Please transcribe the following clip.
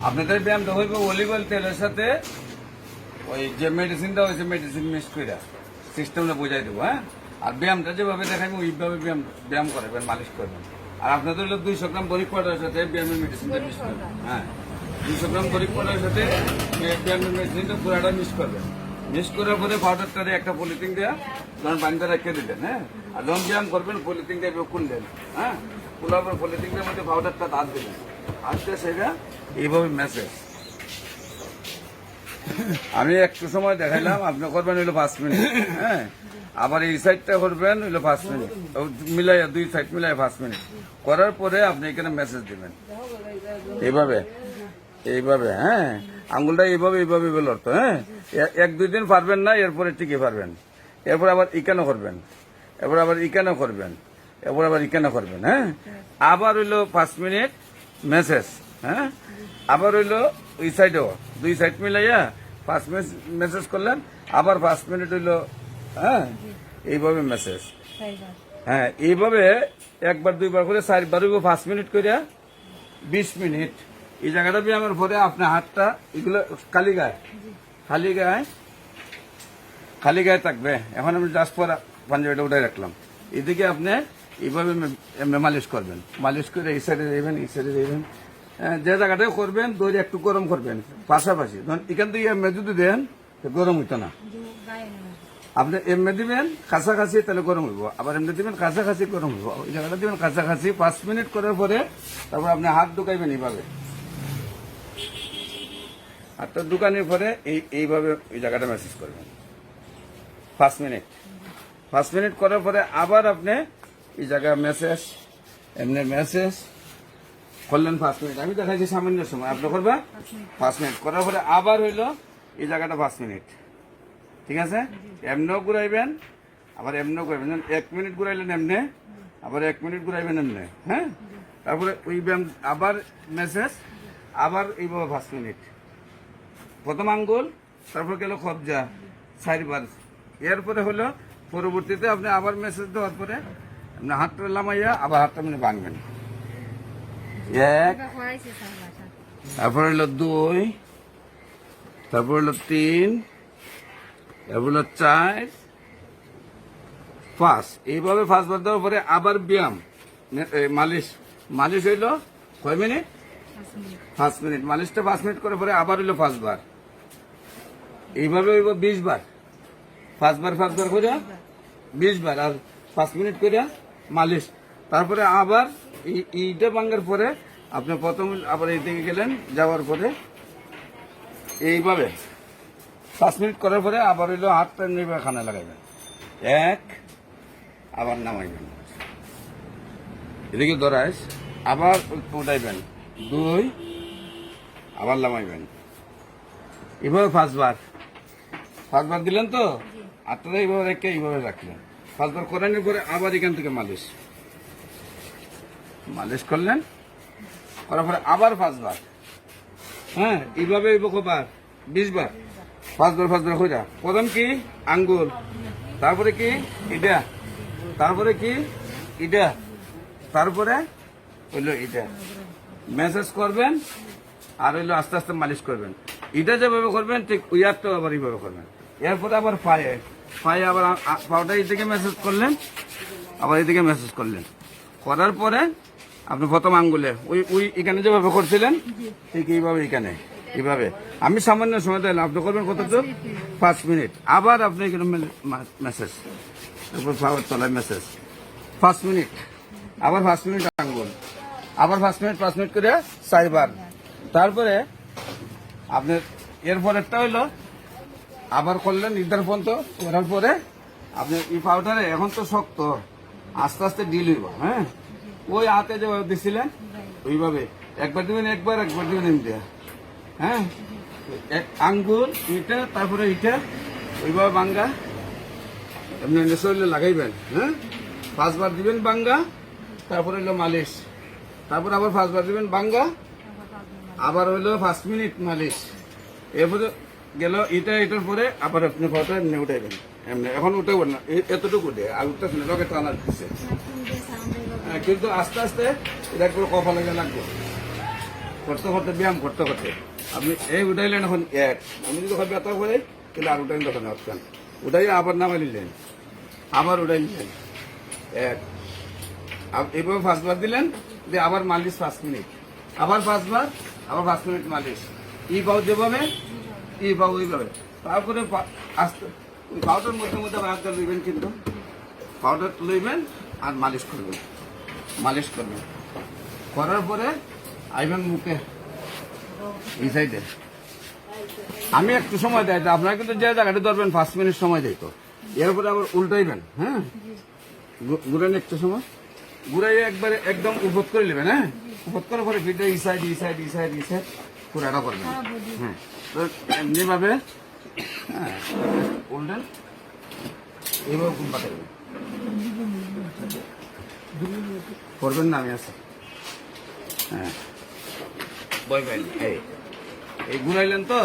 আপনাদের ব্যায়ামটা হইবে অলিভ অয়েল তেলের সাথে ওই যে মেডিসিনটা হয়েছে মেডিসিন মিক্স করে সিস্টেমটা বুঝাই দেবো, হ্যাঁ। আর ব্যায়ামটা যেভাবে দেখাবো ওইভাবে ব্যায়াম করবেন, মালিশ করবেন। আর আপনাদের হলো 200 গ্রাম বরিক পাউডারের সাথে ব্যায়ামের মেডিসিনটা মিক্স করবেন, হ্যাঁ। 200 গ্রাম বরিক পাউডারের সাথে ব্যায়ামের মেডিসিনটা পুরাটা মিক্স করবেন। মিক্স করার পরে পাউডারটারে একটা পলিথিন দেওয়া যখন পানিটা রেখে দিলেন, হ্যাঁ। আর যখন ব্যায়াম করবেন পলিথিন দিয়ে খুললেন, হ্যাঁ। খোলার পর পলিথিনটার মধ্যে পাউডারটা হাত দিলেন, হাতে সেটা এইভাবে মেসেজ। আমি একটু সময় দেখাইলাম, আপনি করবেন হইলো 5 মিনিট, হ্যাঁ। আবার এই সাইডটা করবেন হইলো 5 মিনিট, মিলাইয়া 2 সাইড মিলাই 5 মিনিট করার পরে আপনি এখানে মেসেজ দিবেন এইভাবে এইভাবে, হ্যাঁ। আঙ্গুলটা এইভাবে এইভাবে লড়তো, হ্যাঁ। 1-2 দিন পারবেন না, এরপরে ঠিকই পারবেন। এরপর আবার ইকানো করবেন, এরপর আবার ইকানো করবেন, এরপর আবার ইকানো করবেন, হ্যাঁ। আবার হইলো 5 মিনিট মেসেজ, হ্যাঁ। আবার হইলো ওই সাইডেও 2 সাইড মিলাইয়া 5 মিনিট মেসেজ করলেন, আবার 5 মিনিট হইলো, হ্যাঁ। এইভাবে মেসেজ, হ্যাঁ। এইভাবে 1-2 করে 4 হইব 5 মিনিট করে 20 মিনিট। এই জায়গাটা ব্যায়ামের পরে আপনার হাতটা এগুলো খালি গায়ে থাকবে। এখন আমি জাস্ট পর পাঞ্জাবিটা উঠে রাখলাম। এদিকে আপনি এইভাবে মালিশ করবেন, মালিশ করে এই সাইডে যাবেন, এই সাইডে যাবেন, যে জায়গাটায় করবেন দড়ি একটু গরম করবেন পাশাপাশি। এখান থেকে এমনি যদি দেন গরম হইতো না, আপনি এমনি দিবেন কাছাকাছি তাহলে গরম হইব, আবার এমনি দিবেন কাছাকাছি গরম হইব। ওই জায়গাটা দিবেন কাছাকাছি 5 মিনিট করার পরে তারপর আপনি হাত ঢুকাইবেন এইভাবে। হাতটা ঢুকানোর পরে এইভাবে এই জায়গাটা মেসেজ করবেন 5 মিনিট করার পরে আবার আপনি এই জায়গায় মেসেজ এমনি মেসেজ করলেন 5 মিনিট। আমি দেখাইছি সামান্য সময়, আপনি করবা 5 মিনিট করার পরে আবার হইলো এই জায়গাটা 5 মিনিট, ঠিক আছে। এমনিও ঘুরাইবেন, আবার এমনিও ঘুরাইবেন। 1 মিনিট ঘুরাইলেন এমনি, আবার 1 মিনিট ঘুরাইবেন এমনি, হ্যাঁ। তারপরে ওই ব্যায়াম আবার মেসেজ, আবার এইভাবে 5 মিনিট। প্রথম আঙ্গুল, তারপর গেল কবজা 4 বার। এরপরে হলো পরবর্তীতে আপনি আবার মেসেজ দেওয়ার পরে আপনি হাতটা লামাইয়া আবার হাতটা মানে ভাঙবেন। 1, তারপর হলো 2, তারপর হলো 3, তারপর হলো 4, 5। এইভাবে 5 বার দেওয়ার পরে আবার ব্যায়াম মালিশ হইলো কয় মিনিট? 5 মিনিট। মালিশটা 5 মিনিট করে পরে আবার হইলো 5 বার। এইভাবে হইব 20 বার। 5 বার করে 20 বার, আর 5 মিনিট করে মালিশ। তারপরে আবার এইটা ভাঙার পরে আপনি প্রথম আবার এই দিকে গেলেন, যাওয়ার পরে এইভাবে 5 মিনিট করার পরে আবার হইলো হাতটা নিয়ে খানা লাগাইবেন। 1, আবার নামাইবেন, এদিকে ধরাইস, আবার উঠাইবেন। 2, আবার নামাইবেন। এইভাবে 5 বার দিলেন তো, হাতটা এইভাবে রেখে এইভাবে রাখলেন। 5 বার করানোর পরে আবার এখান থেকে মালিশ করলেন, করার পরে আবার 5 বার, হ্যাঁ। এইভাবে কবার 20 বার। 5 বার কইরা প্রথম কি আঙ্গুল, তারপরে কি এটা, তারপরে কি এটা, তারপরে হইলো এটা মেসেজ করবেন, আর হইলো আস্তে আস্তে মালিশ করবেন। এটা যেভাবে করবেন ঠিক ওই হাতটাও আবার এইভাবে করবেন। এরপরে আবার পায়ে আবার পাউটা এইদিকে মেসেজ করলেন, আবার এইদিকে মেসেজ করলেন। করার পরে আপনি প্রথম আঙ্গুলে ওই এখানে যেভাবে করছিলেন ঠিক এইভাবে এখানে এইভাবে। আমি সামান্য সময় দিলাম, আপনি করবেন কতটুকু? 5 মিনিট। আবার আপনি এখানে মেসেজ, তারপর পাওয়ার তলায় মেসেজ 5 মিনিট, আবার 5 মিনিট আঙ্গুল, আবার 5 মিনিট করে 4 বার। তারপরে আপনার এরপরেরটা হইলো আবার করলেন নির্ধারণ পর্যন্ত। করার পরে আপনি এই পাউডারে এখন তো শক্ত, আস্তে আস্তে ডিল হইব, হ্যাঁ। ওই হাতে যেভাবে দিছিলেন ওইভাবে একবার দিবেন, একবার দিবেন এমনি, হ্যাঁ। আঙ্গুল এটা, তারপরে এটা ওইভাবে বাঙ্গা আপনি শরীরে লাগাইবেন, হ্যাঁ। 5 বার দিবেন বাঙ্গা, তারপরে হইলো মালিশ, তারপর আবার 5 বার দিবেন বাঙ্গা, আবার হইলো 5 মিনিট মালিশ। এরপরে গেল এটার পরে আবার আপনি ফটো এমনি উঠাইবেন, এমনি এখন উঠাবেন না, এতটুকু উঠে আর উঠতেছে না, লোকে টানা দিচ্ছে, কিন্তু আস্তে আস্তে এটা একটু কফা লেগে লাগবে। করতে করতে ব্যায়াম করতে করতে আপনি এই উঠাইলেন এখন এক, আমি যদি ওখানে ব্যথা করে তাহলে আর উঠাইন তখন অপশন উঠাই আবার নামাই নিলেন, আবার উঠাই নিলেন এক, এইভাবে 5 বার দিলেন, দিয়ে আবার মালিশ 5 মিনিট, আবার 5 বার, আবার 5 মিনিট মালিশ। ই পাও যেভাবে, ই পাও ওইভাবে। তারপরে আস্তে ওই পাউডার মধ্যে মধ্যে আবার হাতটা লইবেন, কিন্তু পাউডার লইবেন আর মালিশ করবেন, মালিশ করবেন। করার পরে আইবেন মুখে এই সাইডে। আমি একটু সময় দেয়, আপনারা কিন্তু যে জায়গাটা ধরবেন 5 মিনিট সময় দেয় তো, এরপরে আবার উল্টাইবেন। হ্যাঁ, ঘুরেন একটু সময়, ঘুরাই একবারে একদম উপত করে নেবেন। হ্যাঁ, উপত করার পরে ফিরটা এই সাইড এই সাইড এই সাইড এই সাইড পুরাটা করবেন। হ্যাঁ, তো এমনিভাবে হ্যাঁ উল্টেন, এইভাবে ঘুম পাঠাবেন, করবেন না, আমি আছি। হ্যাঁ, বই পাইনি এই ঘুরাইলেন তো,